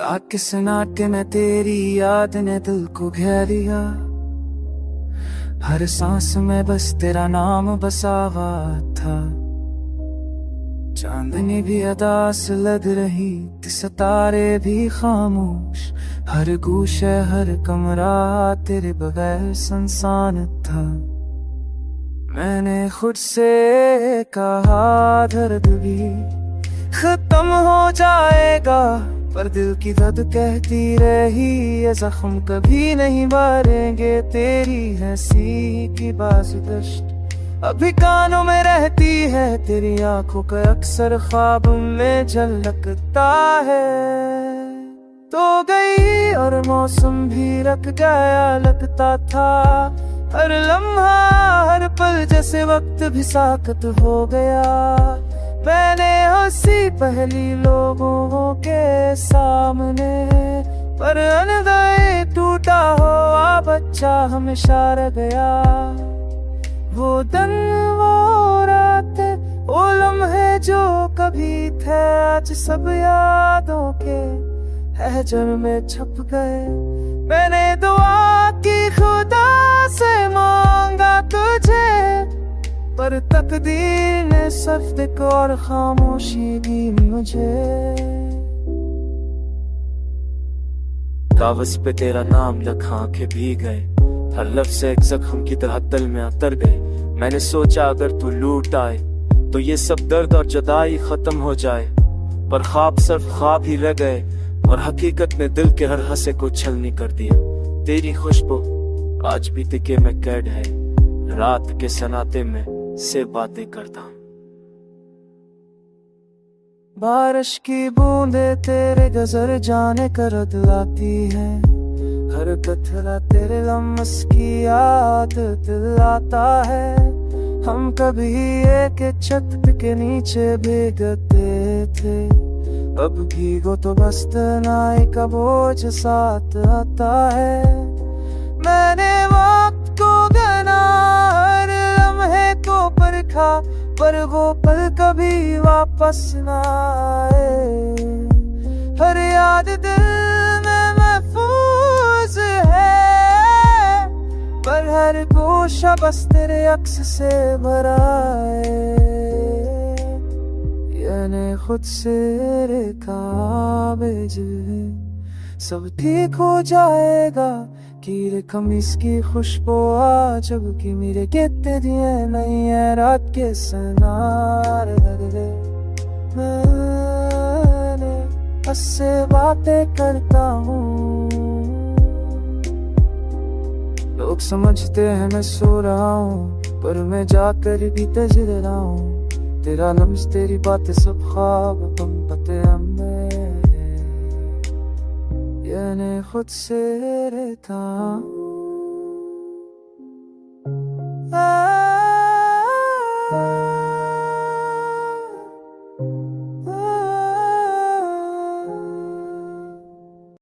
रात के सन्नाटे में तेरी याद ने दिल को घेर लिया। हर सांस में बस तेरा नाम बसा हुआ था। चांदनी भी अदास लग रही थी, सितारे भी खामोश। हर गूशे हर कमरा तेरे बगैर सुनसान था। मैंने खुद से कहा दर्द भी खत्म हो जाएगा, पर दिल की दर्द कहती रही ये जख्म कभी नहीं भरेंगे। तेरी हंसी की बाज़दश्त अभी कानों में रहती है, तेरी आंखों का अक्सर ख्वाब में झलकता है। तो गई और मौसम भी रख गया, लगता था हर लम्हा हर पल जैसे वक्त भी साकत हो गया। मैंने हंसी पहली लोगों के सामने, पर अनदाए टूटा हुआ बच्चा हमेशा रह गया। वो दिन वो रात वो लम्हे जो कभी थे, आज सब यादों के हैजर में छप गए। मैंने दुआ की खुदा से मांगा तुझे, पर तकदीर ने सख्त और खामोशी दी मुझे। कागज पे तेरा नाम लिखा, आंखें भीग गए। हर लफ्ज़ एक जख्म की तरह दिल में उतर गए। मैंने सोचा अगर तू लूट आए तो ये सब दर्द और जुदाई खत्म हो जाए, पर ख्वाब सिर्फ ख्वाब ही रह गए और हकीकत ने दिल के हर हंसे को छलनी कर दिया। तेरी खुशबू आज भी तिके में कैद है, रात के सन्नाटे में से बातें करता हूँ। बारिश की बूंदे तेरे गजर जाने कर दिलाती है। हर कतरा तेरे लम्स की याद दिलाता है। हम कभी एक छत के नीचे भीगते थे, अब भीगो तो बस तन्हाई का बोझ साथ आता है। मैंने वक्त को गना, हर लम्हे को परखा, पर वो पल कभी वापस ना आए। हर याद दिल में महफूज है, पर हर गोशा बस तेरे अक्स से भरा है। यानी खुद से काबिज सब ठीक हो जाएगा। कीरे कमीज की खुशबू आ जबकि मेरे कहते दिए नहीं है। रात के सनारे मैंने उससे बातें करता हूँ। लोग समझते हैं मैं सो रहा हूँ, पर मैं जाकर भी तज रहा हूँ। तेरा लम्स तेरी बातें सब ख्वाब तुम पते हमें, यानी खुद से रहता हूँ।